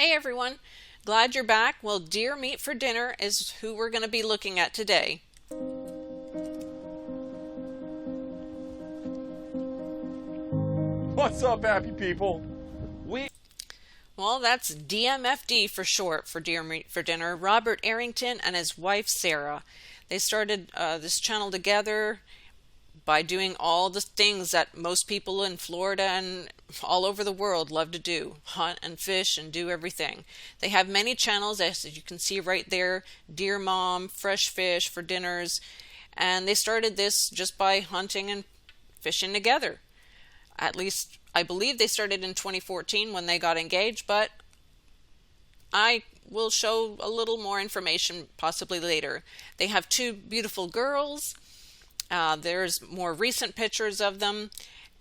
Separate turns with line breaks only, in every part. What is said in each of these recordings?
Hey everyone, glad you're back. Well, deer meat for dinner is who we're going to be looking at today.
What's up, happy people? We
Well, that's DMFD for short for Deer Meat for Dinner. Robert Arrington and his wife Sarah. They started this channel together by doing all the things that most people in Florida and all over the world love to do: hunt and fish and do everything. They have many channels, as you can see right there: Deer Mom, Fresh Fish for Dinners, and they started this just by hunting and fishing together. At least I believe they started in 2014 when they got engaged, but I will show a little more information possibly later. They have two beautiful girls. There's more recent pictures of them,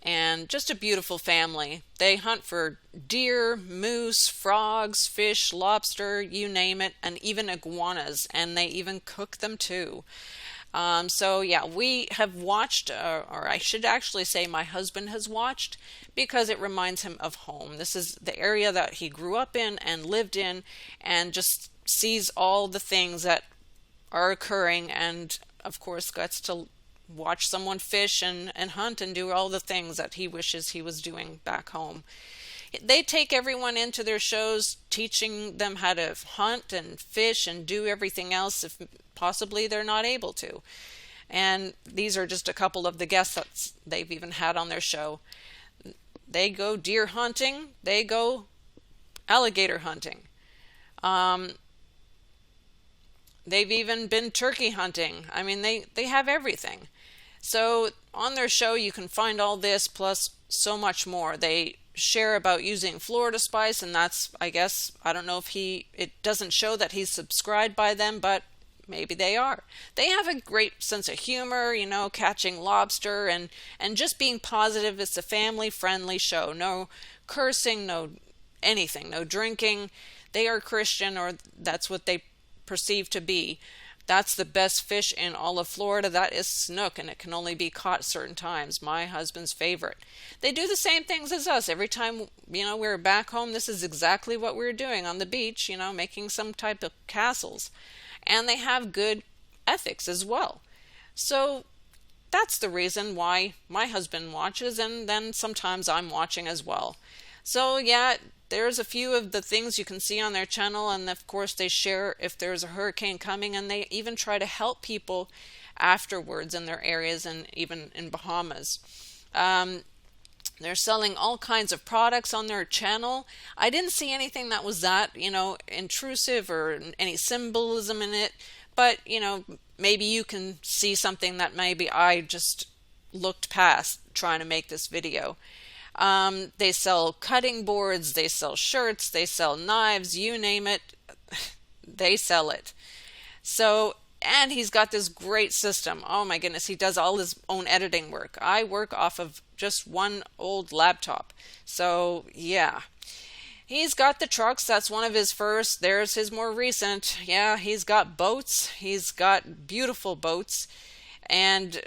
and just a beautiful family. They hunt for deer, moose, frogs, fish, lobster, you name it, and even iguanas, and they even cook them too. So yeah, we have watched, or I should actually say my husband has watched, because it reminds him of home. This is the area that he grew up in and lived in, and just sees all the things that are occurring, and of course gets to watch someone fish and hunt and do all the things that he wishes he was doing back home. They take everyone into their shows, teaching them how to hunt and fish and do everything else if possibly they're not able to. And these are just a couple of the guests that they've even had on their show. They go deer hunting, they go alligator hunting. Um, they've even been turkey hunting. I mean, they have everything. So on their show, you can find all this plus so much more. They share about using Florida Spice, and that's, I guess, I don't know if it doesn't show that he's subscribed by them, but maybe they are. They have a great sense of humor, catching lobster and just being positive. It's a family-friendly show. No cursing, no anything, no drinking. They are Christian, or that's what they perceive to be. That's the best fish in all of Florida. That is snook, and it can only be caught certain times. My husband's favorite. They do the same things as us. Every time, we're back home, this is exactly what we're doing on the beach, making some type of castles. And they have good ethics as well. So that's the reason why my husband watches, and then sometimes I'm watching as well. So yeah, there's a few of the things you can see on their channel, and of course they share if there's a hurricane coming, and they even try to help people afterwards in their areas and even in Bahamas. They're selling all kinds of products on their channel. I didn't see anything that was that, intrusive or any symbolism in it, but, maybe you can see something that maybe I just looked past trying to make this video. They sell cutting boards, they sell shirts, they sell knives, you name it, they sell it. So, and he's got this great system. Oh my goodness, he does all his own editing work. I work off of just one old laptop. So, yeah. He's got the trucks, that's one of his first. There's his more recent. Yeah, he's got boats. He's got beautiful boats. And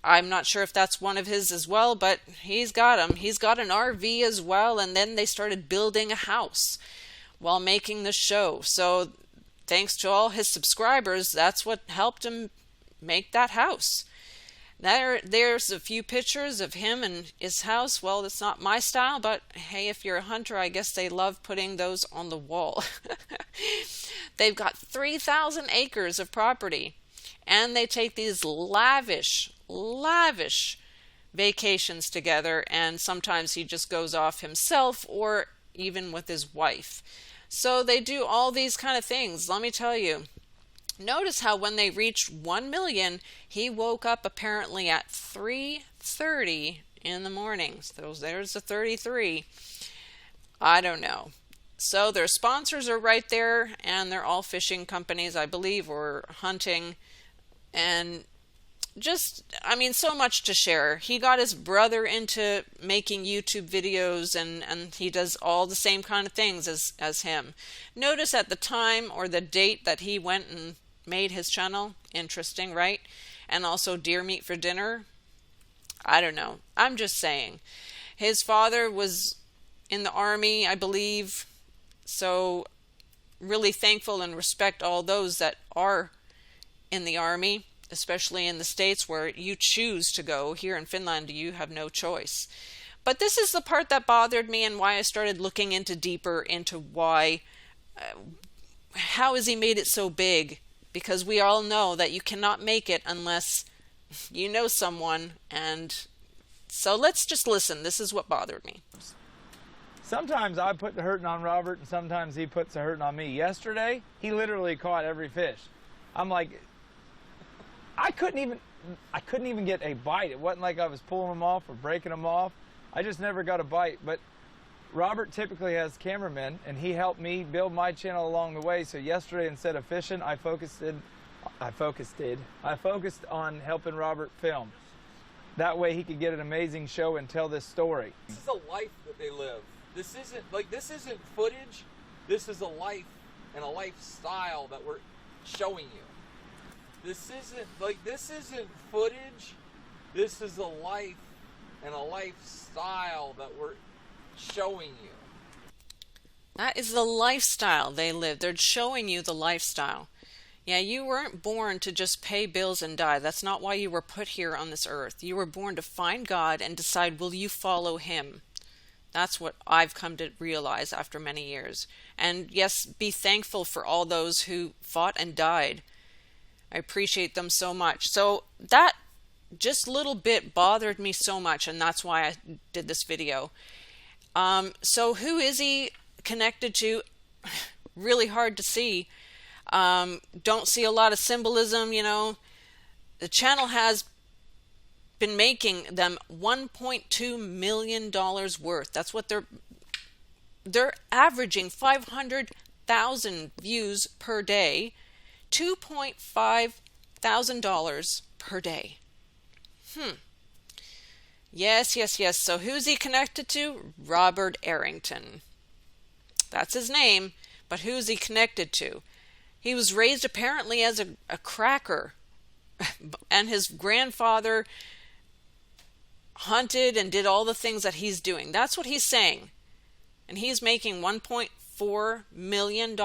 I'm not sure if that's one of his as well, but he's got them. He's got an RV as well, and then they started building a house while making the show. So thanks to all his subscribers, that's what helped him make that house. There's a few pictures of him and his house. Well, it's not my style, but hey, if you're a hunter, I guess they love putting those on the wall. They've got 3,000 acres of property, and they take these lavish vacations together, and sometimes he just goes off himself or even with his wife. So they do all these kind of things. Let me tell you, notice how when they reached 1 million, he woke up apparently at 3:30 in the morning. So there's the 33. I don't know. So their sponsors are right there, and they're all fishing companies, I believe, or hunting. And just, I mean, so much to share. He got his brother into making YouTube videos, and he does all the same kind of things as him. Notice at the time or the date that he went and made his channel. Interesting, right? And also deer meat for dinner. I don't know. I'm just saying. His father was in the army, I believe, So really thankful and respect all those that are in the Army, especially in the States where you choose to go. Here in Finland, you have no choice. But this is the part that bothered me and why I started looking into deeper into why, how has he made it so big? Because we all know that you cannot make it unless you know someone. And so let's just listen. This is what bothered me.
Sometimes I put the hurting on Robert, and sometimes he puts the hurting on me. Yesterday, he literally caught every fish. I'm like, I couldn't even get a bite. It wasn't like I was pulling them off or breaking them off. I just never got a bite. But Robert typically has cameramen, and he helped me build my channel along the way. So yesterday, instead of fishing, I focused on helping Robert film. That way he could get an amazing show and tell this story.
This is a life that they live. This isn't footage. This is a life and a lifestyle that we're showing you. This isn't footage. This is a life and a lifestyle that we're showing you.
That is the lifestyle they live. They're showing you the lifestyle. Yeah, you weren't born to just pay bills and die. That's not why you were put here on this earth. You were born to find God and decide, will you follow him? That's what I've come to realize after many years. And yes, be thankful for all those who fought and died. I appreciate them so much. So that just little bit bothered me so much, and that's why I did this video. So who is he connected to? Really hard to see. Don't see a lot of symbolism, you know. The channel has been making them $1.2 million worth. That's what they're averaging 500,000 views per day, $2.5 thousand per day. Yes. So who's he connected to? Robert Arrington. That's his name, but who's he connected to? He was raised apparently as a cracker, and his grandfather hunted and did all the things that he's doing. That's what he's saying. And he's making $1.4 million.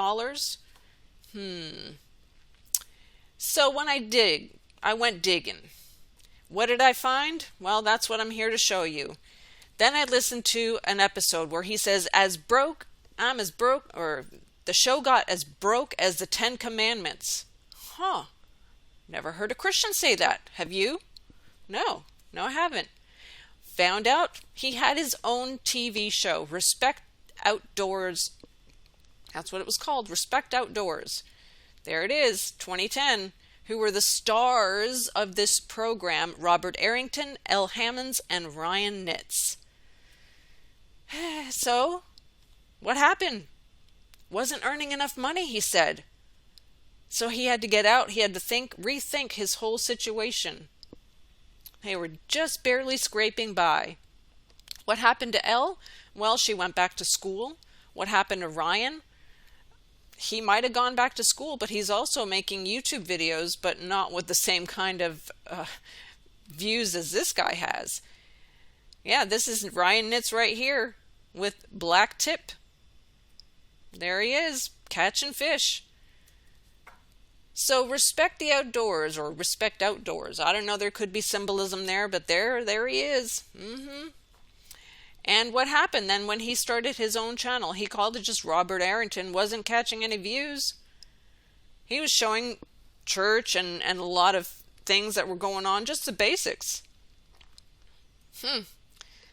So when I went digging. What did I find? Well, that's what I'm here to show you. Then I listened to an episode where he says, I'm as broke, or the show got as broke as the 10 Commandments. Never heard a Christian say that. Have you? No, I haven't. Found out he had his own TV show, Respect Outdoors. That's what it was called, Respect Outdoors. There it is, 2010. Who were the stars of this program? Robert Arrington, Elle Hammonds, and Ryan Nitz. So, what happened? Wasn't earning enough money, he said. So he had to get out. He had to rethink his whole situation. They were just barely scraping by. What happened to Elle? Well, she went back to school. What happened to Ryan? He might have gone back to school, but he's also making YouTube videos, but not with the same kind of views as this guy has. Yeah, this is Ryan Nitz right here with black tip. There he is, catching fish. So respect the outdoors, or respect outdoors. I don't know, there could be symbolism there, but there he is. And what happened then when he started his own channel? He called it just Robert Arrington, wasn't catching any views. He was showing church and a lot of things that were going on, just the basics.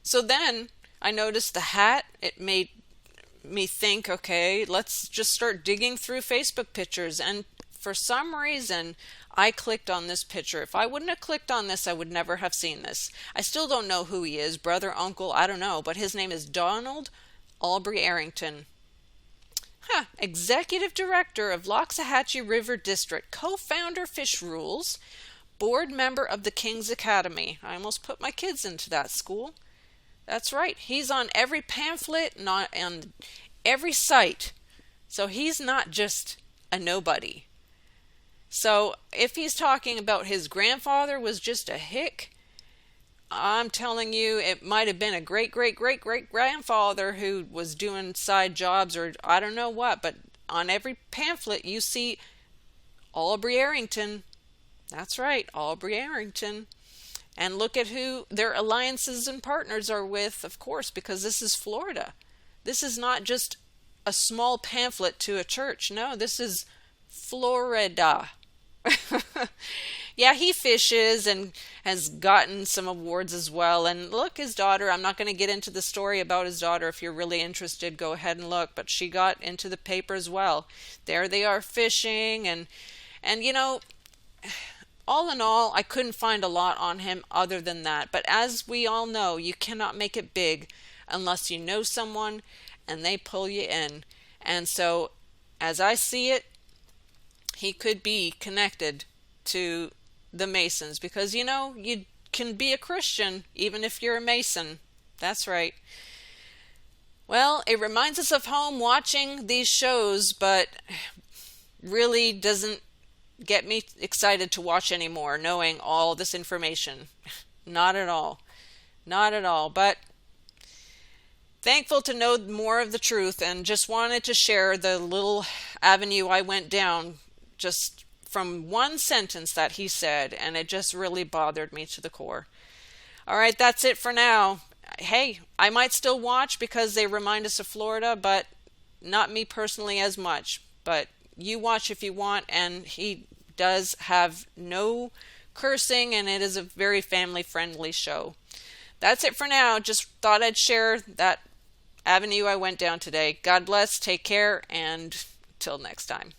So then I noticed the hat. It made me think, okay, let's just start digging through Facebook pictures. And for some reason, I clicked on this picture. If I wouldn't have clicked on this, I would never have seen this. I still don't know who he is, brother, uncle, I don't know, but his name is Donald Aubrey Arrington. Executive Director of Loxahatchee River District, co-founder Fish Rules, board member of the King's Academy. I almost put my kids into that school. That's right. He's on every pamphlet, not on every site. So he's not just a nobody. So if he's talking about his grandfather was just a hick, I'm telling you, it might have been a great, great, great, great grandfather who was doing side jobs or I don't know what, but on every pamphlet you see Aubrey Arrington. That's right, Aubrey Arrington. And look at who their alliances and partners are with, of course, because this is Florida. This is not just a small pamphlet to a church. No, this is Florida. Yeah, he fishes and has gotten some awards as well. And look, his daughter, I'm not going to get into the story about his daughter. If you're really interested, go ahead and look. But she got into the paper as well. There they are fishing. And you know, all in all, I couldn't find a lot on him other than that. But as we all know, you cannot make it big unless you know someone and they pull you in. And so, as I see it, he could be connected to the Masons because, you know, you can be a Christian even if you're a Mason. That's right. Well, it reminds us of home watching these shows, but really doesn't get me excited to watch anymore, knowing all this information. Not at all. Not at all. But thankful to know more of the truth and just wanted to share the little avenue I went down just from one sentence that he said, and it just really bothered me to the core. All right, that's it for now. Hey, I might still watch because they remind us of Florida, but not me personally as much. But you watch if you want, and he does have no cursing, and it is a very family-friendly show. That's it for now. Just thought I'd share that avenue I went down today. God bless, take care, and till next time.